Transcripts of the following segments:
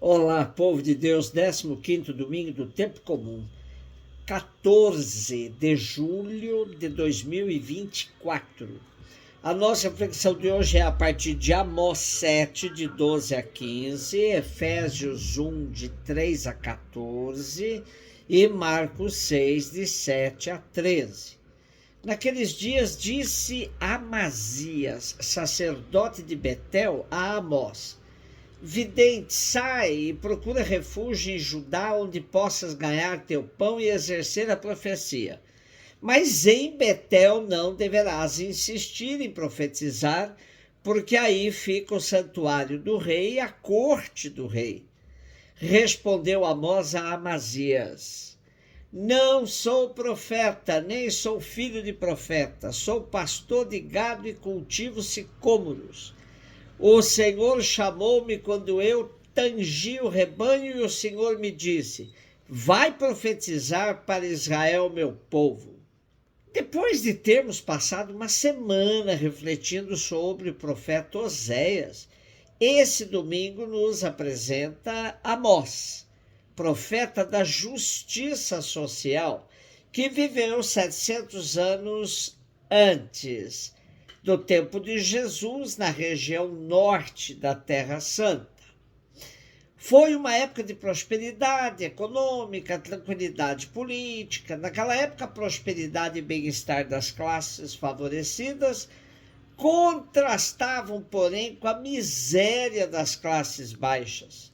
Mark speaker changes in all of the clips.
Speaker 1: Olá, povo de Deus, 15º domingo do tempo comum, 14 de julho de 2024. A nossa reflexão de hoje é a partir de Amós 7, de 12 a 15, Efésios 1, de 3 a 14 e Marcos 6, de 7 a 13. Naqueles dias disse Amazias, sacerdote de Betel, a Amós: vidente, sai e procura refúgio em Judá, onde possas ganhar teu pão e exercer a profecia. Mas em Betel não deverás insistir em profetizar, porque aí fica o santuário do rei e a corte do rei. Respondeu Amós a Amazias: não sou profeta, nem sou filho de profeta, sou pastor de gado e cultivo sicômoros. O Senhor chamou-me quando eu tangi o rebanho e o Senhor me disse: vai profetizar para Israel, meu povo. Depois de termos passado uma semana refletindo sobre o profeta Oséias, esse domingo nos apresenta Amós, profeta da justiça social, que viveu 700 anos antes do tempo de Jesus, na região norte da Terra Santa. Foi uma época de prosperidade econômica, tranquilidade política. Naquela época, a prosperidade e bem-estar das classes favorecidas contrastavam, porém, com a miséria das classes baixas.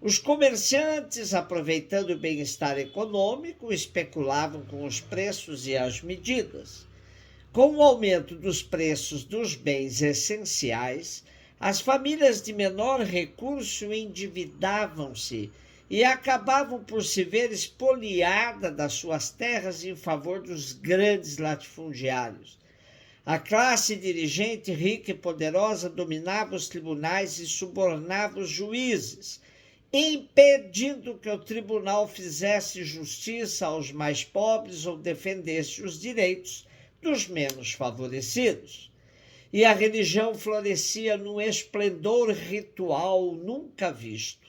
Speaker 1: Os comerciantes, aproveitando o bem-estar econômico, especulavam com os preços e as medidas. Com o aumento dos preços dos bens essenciais, as famílias de menor recurso endividavam-se e acabavam por se ver espoliadas das suas terras em favor dos grandes latifundiários. A classe dirigente rica e poderosa dominava os tribunais e subornava os juízes, impedindo que o tribunal fizesse justiça aos mais pobres ou defendesse os direitos dos menos favorecidos. E a religião florescia num esplendor ritual nunca visto.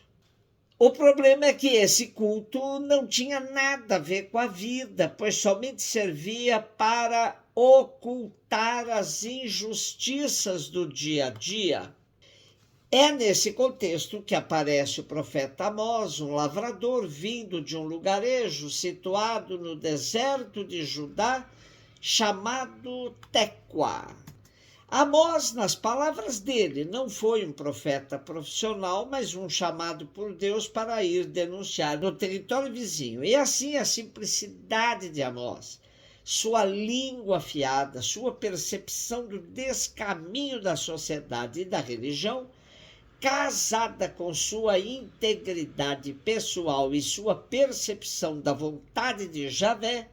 Speaker 1: O problema é que esse culto não tinha nada a ver com a vida, pois somente servia para ocultar as injustiças do dia a dia. É nesse contexto que aparece o profeta Amós, um lavrador vindo de um lugarejo situado no deserto de Judá, chamado Tecoa. Amós, nas palavras dele, não foi um profeta profissional, mas um chamado por Deus para ir denunciar no território vizinho. E assim a simplicidade de Amós, sua língua afiada, sua percepção do descaminho da sociedade e da religião, casada com sua integridade pessoal e sua percepção da vontade de Javé,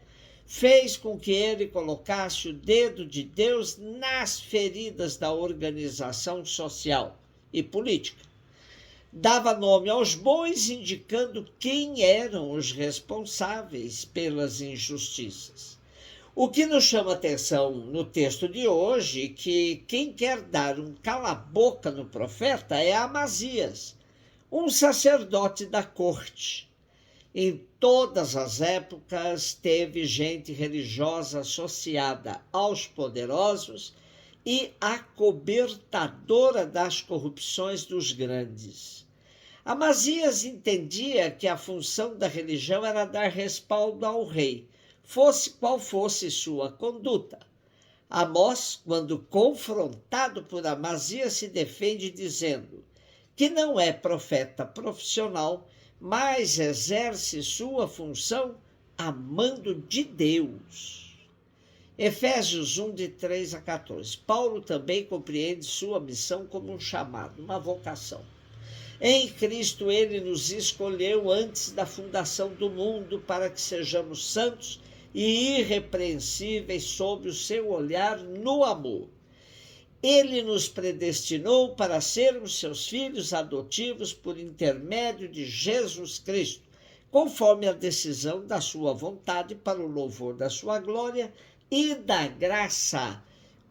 Speaker 1: fez com que ele colocasse o dedo de Deus nas feridas da organização social e política. Dava nome aos bois, indicando quem eram os responsáveis pelas injustiças. O que nos chama atenção no texto de hoje é que quem quer dar um cala-boca no profeta é Amazias, um sacerdote da corte. Em todas as épocas teve gente religiosa associada aos poderosos e acobertadora das corrupções dos grandes. Amazias entendia que a função da religião era dar respaldo ao rei, fosse qual fosse sua conduta. Amós, quando confrontado por Amazias, se defende dizendo que não é profeta profissional, mas exerce sua função a mando de Deus. Efésios 1, de 3 a 14. Paulo também compreende sua missão como um chamado, uma vocação. Em Cristo ele nos escolheu antes da fundação do mundo para que sejamos santos e irrepreensíveis sob o seu olhar no amor. Ele nos predestinou para sermos seus filhos adotivos por intermédio de Jesus Cristo, conforme a decisão da sua vontade, para o louvor da sua glória e da graça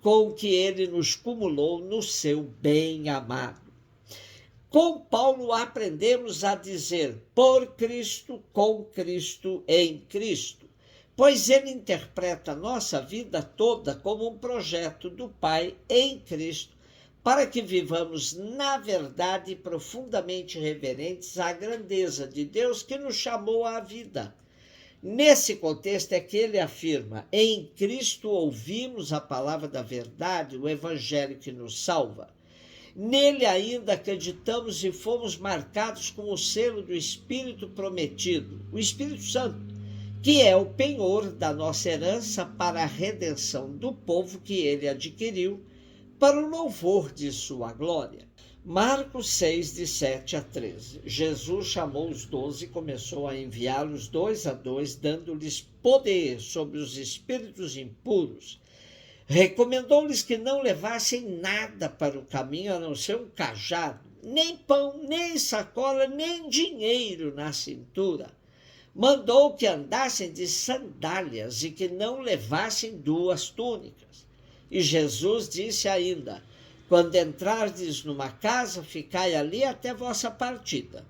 Speaker 1: com que ele nos cumulou no seu bem amado. Com Paulo aprendemos a dizer por Cristo, com Cristo, em Cristo, pois ele interpreta a nossa vida toda como um projeto do Pai em Cristo, para que vivamos na verdade profundamente reverentes à grandeza de Deus que nos chamou à vida. Nesse contexto é que ele afirma: em Cristo ouvimos a palavra da verdade, o evangelho que nos salva. Nele ainda acreditamos e fomos marcados com o selo do Espírito prometido, o Espírito Santo, que é o penhor da nossa herança para a redenção do povo que ele adquiriu, para o louvor de sua glória. Marcos 6, de 7 a 13. Jesus chamou os 12 e começou a enviá-los 2 a 2, dando-lhes poder sobre os espíritos impuros. Recomendou-lhes que não levassem nada para o caminho, a não ser um cajado, nem pão, nem sacola, nem dinheiro na cintura. Mandou que andassem de sandálias e que não levassem 2 túnicas. E Jesus disse ainda: quando entrardes numa casa, ficai ali até vossa partida.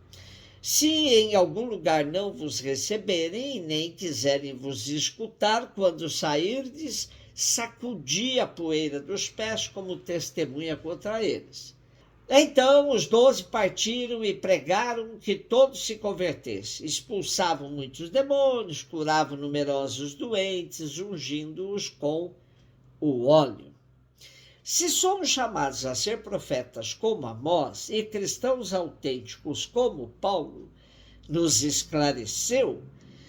Speaker 1: Se em algum lugar não vos receberem e nem quiserem vos escutar, quando sairdes, sacudi a poeira dos pés como testemunha contra eles. Então os 12 partiram e pregaram que todos se convertessem. Expulsavam muitos demônios, curavam numerosos doentes, ungindo-os com o óleo. Se somos chamados a ser profetas como Amós e cristãos autênticos como Paulo nos esclareceu,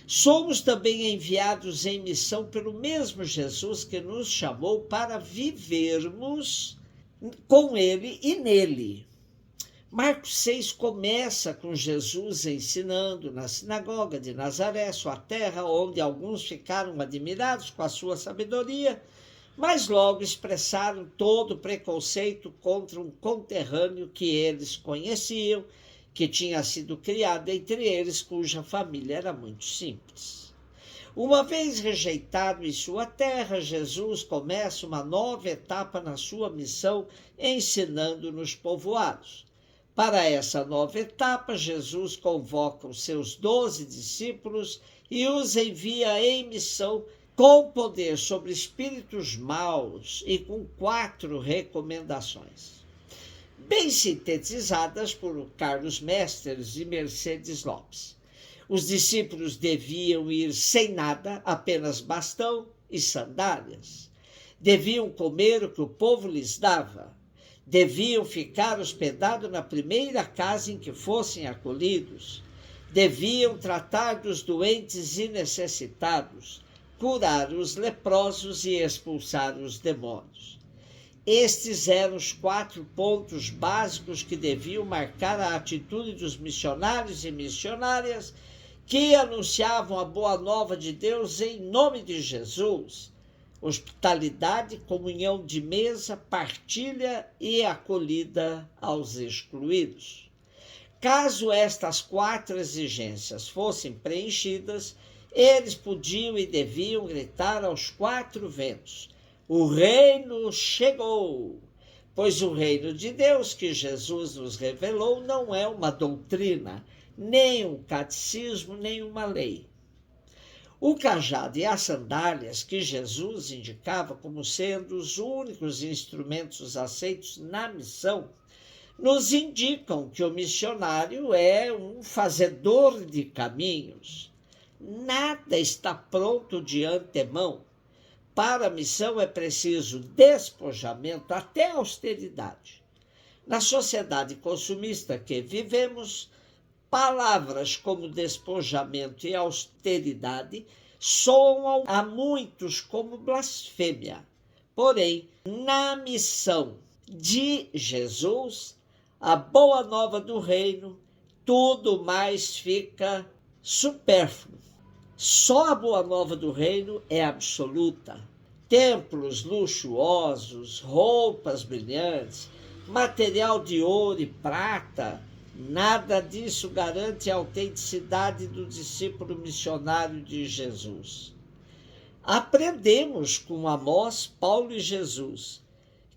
Speaker 1: somos também enviados em missão pelo mesmo Jesus que nos chamou para vivermos com ele e nele. Marcos 6 começa com Jesus ensinando na sinagoga de Nazaré, sua terra, onde alguns ficaram admirados com a sua sabedoria, mas logo expressaram todo o preconceito contra um conterrâneo que eles conheciam, que tinha sido criado entre eles, cuja família era muito simples. Uma vez rejeitado em sua terra, Jesus começa uma nova etapa na sua missão, ensinando nos povoados. Para essa nova etapa, Jesus convoca os seus 12 discípulos e os envia em missão com poder sobre espíritos maus e com 4 recomendações, bem sintetizadas por Carlos Mestres e Mercedes Lopes. Os discípulos deviam ir sem nada, apenas bastão e sandálias. Deviam comer o que o povo lhes dava. Deviam ficar hospedados na primeira casa em que fossem acolhidos. Deviam tratar dos doentes e necessitados, curar os leprosos e expulsar os demônios. Estes eram os 4 pontos básicos que deviam marcar a atitude dos missionários e missionárias que anunciavam a boa nova de Deus em nome de Jesus: hospitalidade, comunhão de mesa, partilha e acolhida aos excluídos. Caso estas 4 exigências fossem preenchidas, eles podiam e deviam gritar aos 4 ventos: o reino chegou! Pois o reino de Deus que Jesus nos revelou não é uma doutrina, nem um catecismo, nem uma lei. O cajado e as sandálias que Jesus indicava como sendo os únicos instrumentos aceitos na missão, nos indicam que o missionário é um fazedor de caminhos. Nada está pronto de antemão. Para a missão é preciso despojamento até austeridade. Na sociedade consumista que vivemos, palavras como despojamento e austeridade soam a muitos como blasfêmia. Porém, na missão de Jesus, a boa nova do reino, tudo mais fica supérfluo. Só a boa nova do reino é absoluta. Templos luxuosos, roupas brilhantes, material de ouro e prata, nada disso garante a autenticidade do discípulo missionário de Jesus. Aprendemos com Amós, Paulo e Jesus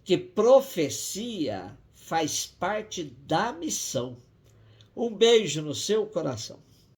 Speaker 1: que profecia faz parte da missão. Um beijo no seu coração.